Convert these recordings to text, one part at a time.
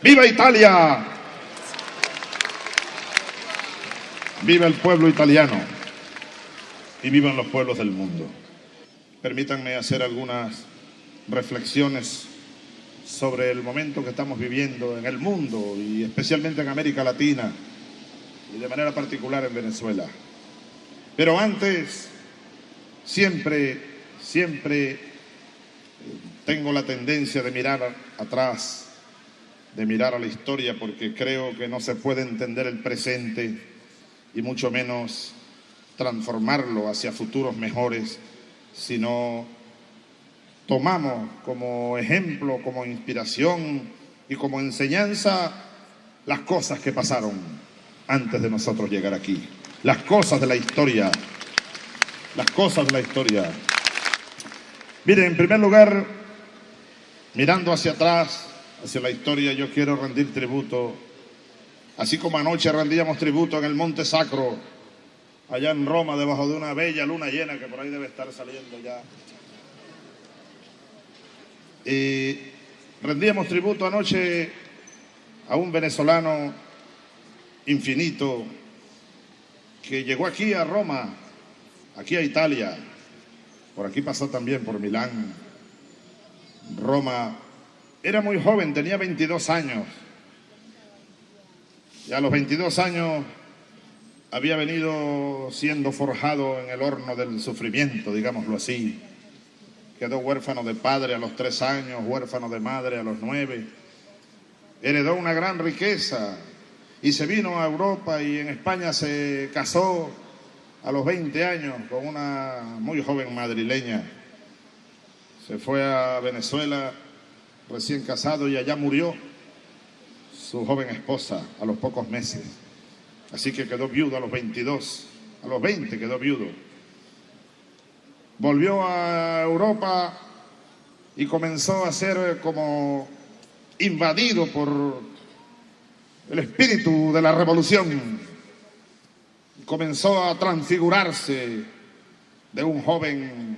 ¡Viva Italia! ¡Viva el pueblo italiano! Y vivan los pueblos del mundo. Permítanme hacer algunas reflexiones sobre el momento que estamos viviendo en el mundo y especialmente en América Latina y de manera particular en Venezuela. Pero antes, siempre tengo la tendencia de mirar atrás, de mirar a la historia, porque creo que no se puede entender el presente y mucho menos transformarlo hacia futuros mejores si no tomamos como ejemplo, como inspiración y como enseñanza las cosas que pasaron antes de nosotros llegar aquí, las cosas de la historia, las cosas de la historia. Miren, en primer lugar, mirando hacia atrás, hacia la historia, yo quiero rendir tributo, así como anoche rendíamos tributo en el Monte Sacro, allá en Roma, debajo de una bella luna llena que por ahí debe estar saliendo ya. Y rendíamos tributo anoche a un venezolano infinito que llegó aquí a Roma, aquí a Italia, por aquí pasó también por Milán, Roma. Era muy joven, tenía 22 años. Y a los 22 años había venido siendo forjado en el horno del sufrimiento, digámoslo así. Quedó huérfano de padre a los 3 años, huérfano de madre a los 9. Heredó una gran riqueza y se vino a Europa y en España se casó a los 20 años con una muy joven madrileña. Se fue a Venezuela recién casado y allá murió su joven esposa a los pocos meses. Así que quedó viudo a los 22, a los 20 quedó viudo. Volvió a Europa y comenzó a ser como invadido por el espíritu de la revolución. Comenzó a transfigurarse de un joven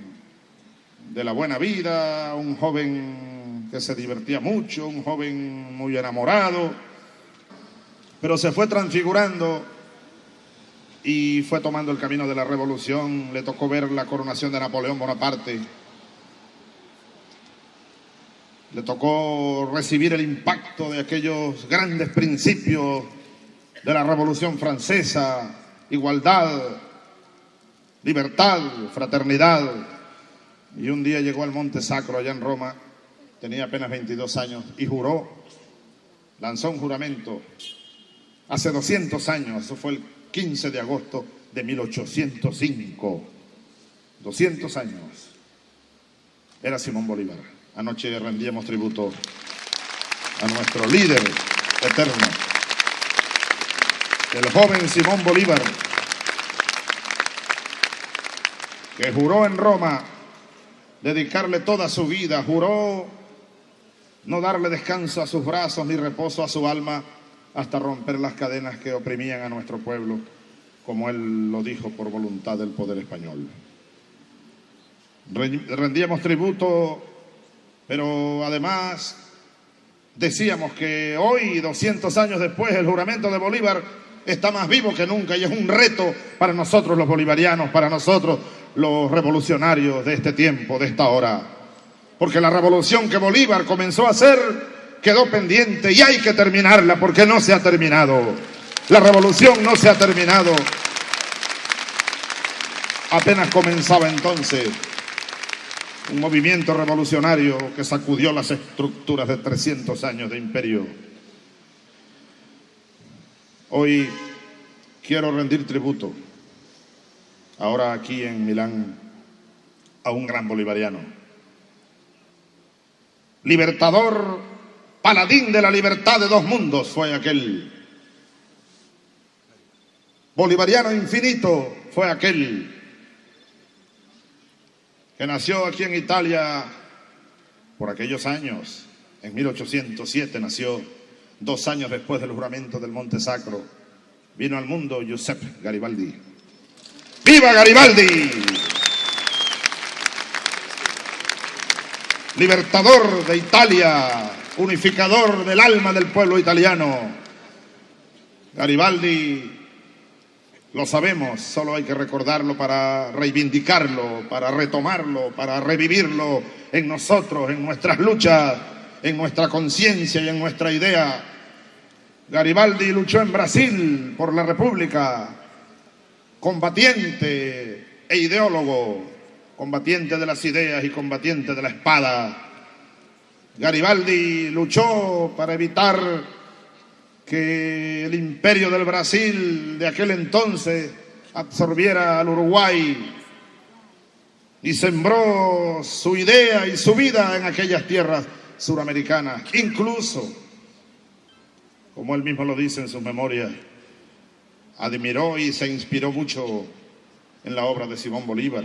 de la buena vida, un joven que se divertía mucho, un joven muy enamorado, pero se fue transfigurando y fue tomando el camino de la revolución. Le tocó ver la coronación de Napoleón Bonaparte, le tocó recibir el impacto de aquellos grandes principios de la Revolución Francesa: igualdad, libertad, fraternidad. Y un día llegó al Monte Sacro allá en Roma, tenía apenas 22 años y juró, lanzó un juramento hace 200 años, eso fue el 15 de agosto de 1805, 200 años, era Simón Bolívar. Anoche rendíamos tributo a nuestro líder eterno, el joven Simón Bolívar, que juró en Roma dedicarle toda su vida, juró no darle descanso a sus brazos ni reposo a su alma hasta romper las cadenas que oprimían a nuestro pueblo, como él lo dijo por voluntad del poder español. Rendíamos tributo, pero además decíamos que hoy, 200 años después, el juramento de Bolívar está más vivo que nunca y es un reto para nosotros los bolivarianos, para nosotros los revolucionarios de este tiempo, de esta hora. Porque la revolución que Bolívar comenzó a hacer quedó pendiente y hay que terminarla porque no se ha terminado. La revolución no se ha terminado. Apenas comenzaba entonces un movimiento revolucionario que sacudió las estructuras de 300 años de imperio. Hoy quiero rendir tributo, ahora aquí en Milán, a un gran bolivariano. Libertador, paladín de la libertad de dos mundos fue aquel. Bolivariano infinito fue aquel que nació aquí en Italia por aquellos años. En 1807 nació, 2 años después del juramento del Monte Sacro. Vino al mundo Giuseppe Garibaldi. ¡Viva Garibaldi! Libertador de Italia, unificador del alma del pueblo italiano. Garibaldi, lo sabemos, solo hay que recordarlo para reivindicarlo, para retomarlo, para revivirlo en nosotros, en nuestras luchas, en nuestra conciencia y en nuestra idea. Garibaldi luchó en Brasil por la República, combatiente e ideólogo, combatiente de las ideas y combatiente de la espada. Garibaldi luchó para evitar que el imperio del Brasil de aquel entonces absorbiera al Uruguay y sembró su idea y su vida en aquellas tierras suramericanas. Incluso, como él mismo lo dice en sus memorias, admiró y se inspiró mucho en la obra de Simón Bolívar.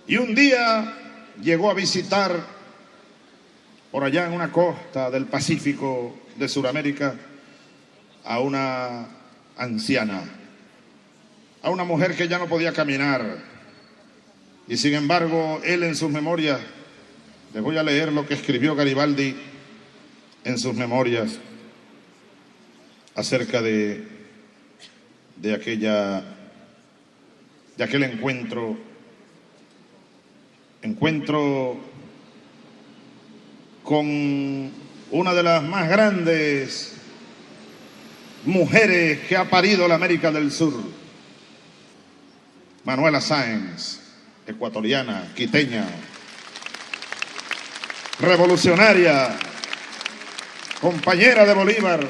Y un día llegó a visitar por allá en una costa del Pacífico de Sudamérica a una anciana, a una mujer que ya no podía caminar. Y sin embargo, él en sus memorias, les voy a leer lo que escribió Garibaldi en sus memorias acerca de aquel encuentro con una de las más grandes mujeres que ha parido la América del Sur, Manuela Sáenz, ecuatoriana, quiteña, revolucionaria, compañera de Bolívar.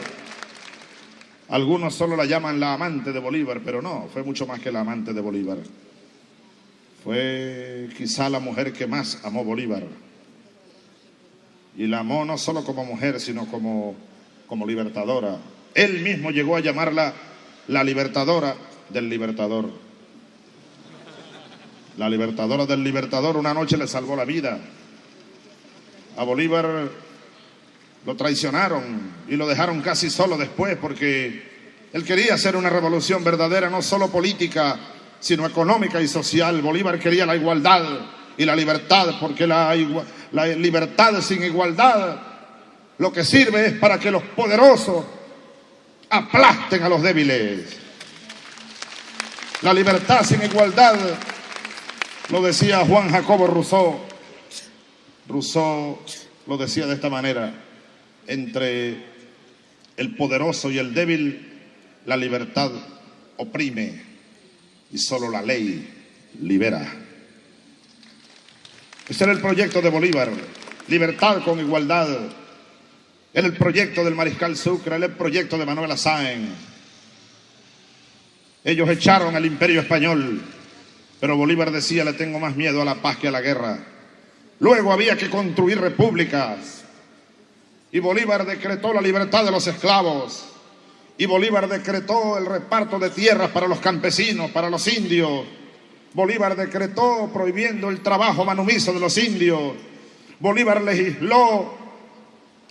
Algunos solo la llaman la amante de Bolívar, pero no, fue mucho más que la amante de Bolívar. Fue quizá la mujer que más amó Bolívar. Y la amó no solo como mujer, sino como libertadora. Él mismo llegó a llamarla la libertadora del libertador. La libertadora del libertador. Una noche le salvó la vida. A Bolívar lo traicionaron y lo dejaron casi solo después, porque él quería hacer una revolución verdadera, no solo política, sino económica y social. Bolívar quería la igualdad y la libertad, porque la libertad sin igualdad lo que sirve es para que los poderosos aplasten a los débiles. La libertad sin igualdad, lo decía Juan Jacobo Rousseau. Rousseau lo decía de esta manera: entre el poderoso y el débil, la libertad oprime y solo la ley libera. Ese era el proyecto de Bolívar, libertad con igualdad. Era el proyecto del Mariscal Sucre, era el proyecto de Manuela Sáenz. Ellos echaron al imperio español, pero Bolívar decía: le tengo más miedo a la paz que a la guerra. Luego había que construir repúblicas, y Bolívar decretó la libertad de los esclavos, y Bolívar decretó el reparto de tierras para los campesinos, para los indios. Bolívar decretó prohibiendo el trabajo manumiso de los indios. Bolívar legisló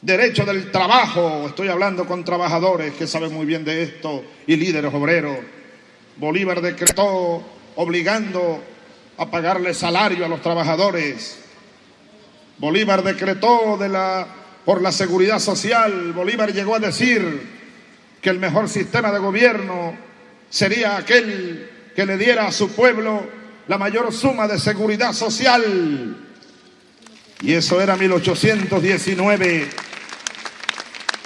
derecho del trabajo. Estoy hablando con trabajadores que saben muy bien de esto y líderes obreros. Bolívar decretó obligando a pagarle salario a los trabajadores. Bolívar decretó por la seguridad social. Bolívar llegó a decir que el mejor sistema de gobierno sería aquel que le diera a su pueblo la mayor suma de seguridad social. Y eso era 1819.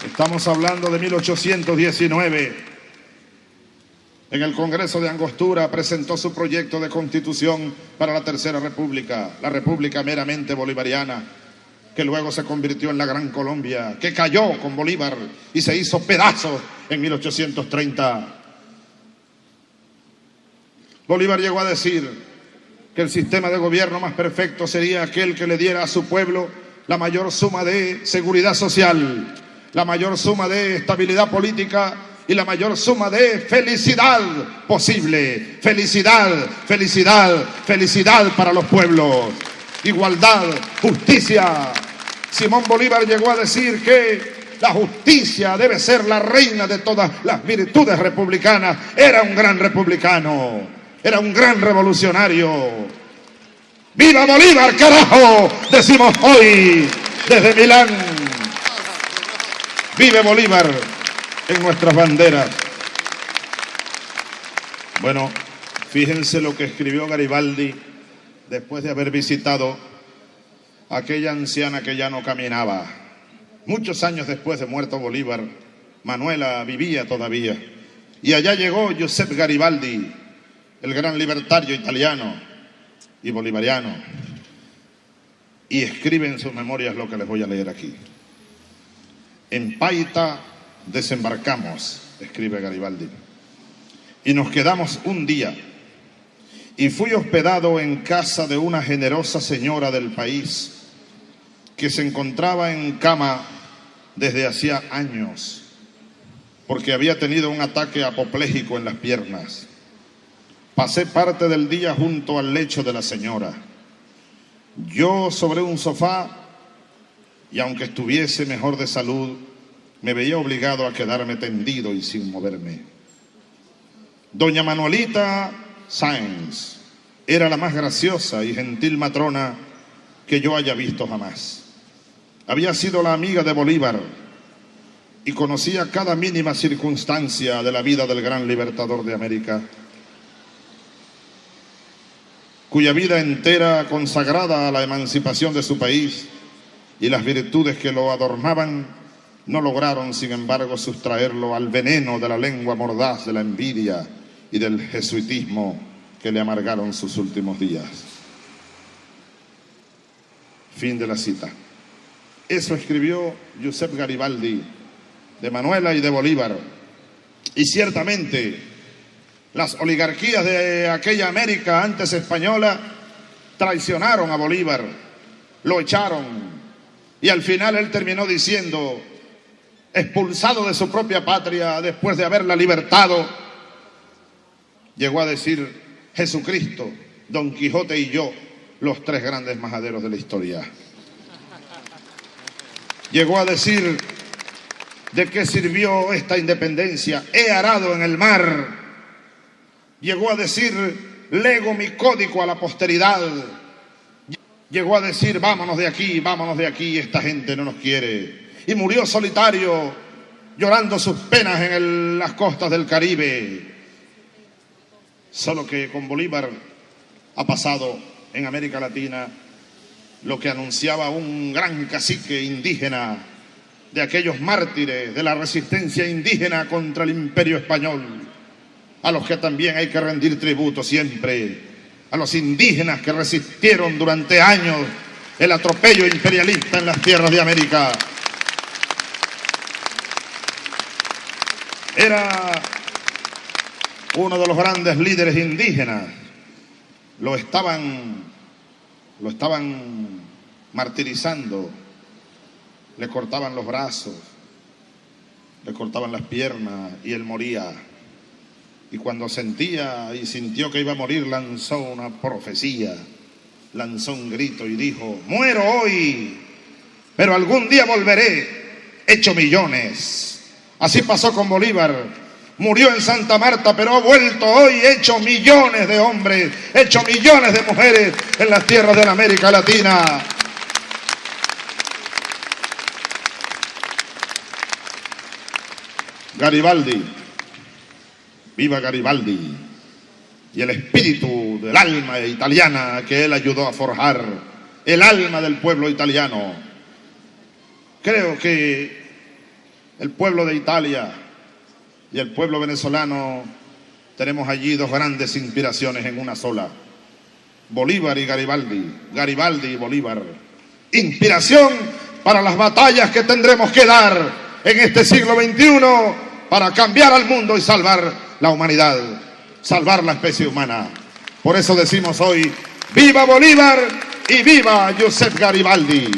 Estamos hablando de 1819. En el Congreso de Angostura presentó su proyecto de constitución para la Tercera República, la República meramente bolivariana, que luego se convirtió en la Gran Colombia, que cayó con Bolívar y se hizo pedazos en 1830. Bolívar llegó a decir que el sistema de gobierno más perfecto sería aquel que le diera a su pueblo la mayor suma de seguridad social, la mayor suma de estabilidad política y la mayor suma de felicidad posible. Felicidad, felicidad, felicidad para los pueblos. Igualdad, justicia. Simón Bolívar llegó a decir que la justicia debe ser la reina de todas las virtudes republicanas. Era un gran republicano, era un gran revolucionario. ¡Viva Bolívar, carajo! Decimos hoy desde Milán. Vive Bolívar en nuestras banderas. Bueno, fíjense lo que escribió Garibaldi después de haber visitado a aquella anciana que ya no caminaba. Muchos años después de muerto Bolívar, Manuela vivía todavía. Y allá llegó Giuseppe Garibaldi, el gran libertario italiano y bolivariano. Y escribe en sus memorias lo que les voy a leer aquí. En Paita desembarcamos, escribe Garibaldi, y nos quedamos un día. Y fui hospedado en casa de una generosa señora del país que se encontraba en cama desde hacía años, porque había tenido un ataque apopléjico en las piernas. Pasé parte del día junto al lecho de la señora, yo sobre un sofá, y aunque estuviese mejor de salud, me veía obligado a quedarme tendido y sin moverme. Doña Manuelita Sáenz era la más graciosa y gentil matrona que yo haya visto jamás. Había sido la amiga de Bolívar y conocía cada mínima circunstancia de la vida del gran libertador de América, cuya vida entera consagrada a la emancipación de su país y las virtudes que lo adornaban no lograron, sin embargo, sustraerlo al veneno de la lengua mordaz de la envidia y del jesuitismo que le amargaron sus últimos días. Fin de la cita. Eso escribió Giuseppe Garibaldi de Manuela y de Bolívar. Y ciertamente las oligarquías de aquella América antes española traicionaron a Bolívar, lo echaron, y al final él terminó diciendo, expulsado de su propia patria después de haberla libertado, llegó a decir: Jesucristo, Don Quijote y yo, los tres grandes majaderos de la historia. Llegó a decir: ¿de qué sirvió esta independencia? He arado en el mar. Llegó a decir: lego mi código a la posteridad. Llegó a decir: vámonos de aquí, esta gente no nos quiere. Y murió solitario, llorando sus penas en las costas del Caribe. Solo que con Bolívar ha pasado en América Latina lo que anunciaba un gran cacique indígena, de aquellos mártires de la resistencia indígena contra el imperio español, a los que también hay que rendir tributo siempre, a los indígenas que resistieron durante años el atropello imperialista en las tierras de América. Era uno de los grandes líderes indígenas. Lo estaban martirizando, le cortaban los brazos, le cortaban las piernas y él moría. Y cuando sentía y sintió que iba a morir, lanzó una profecía, lanzó un grito y dijo: muero hoy, pero algún día volveré, hecho millones. Así pasó con Bolívar. Murió en Santa Marta, pero ha vuelto hoy hecho millones de hombres, hecho millones de mujeres en las tierras de la América Latina. Garibaldi, viva Garibaldi, y el espíritu del alma italiana que él ayudó a forjar, el alma del pueblo italiano. Creo que el pueblo de Italia y el pueblo venezolano tenemos allí dos grandes inspiraciones en una sola: Bolívar y Garibaldi, Garibaldi y Bolívar. Inspiración para las batallas que tendremos que dar en este siglo XXI para cambiar al mundo y salvar la humanidad, salvar la especie humana. Por eso decimos hoy: ¡viva Bolívar y viva Giuseppe Garibaldi!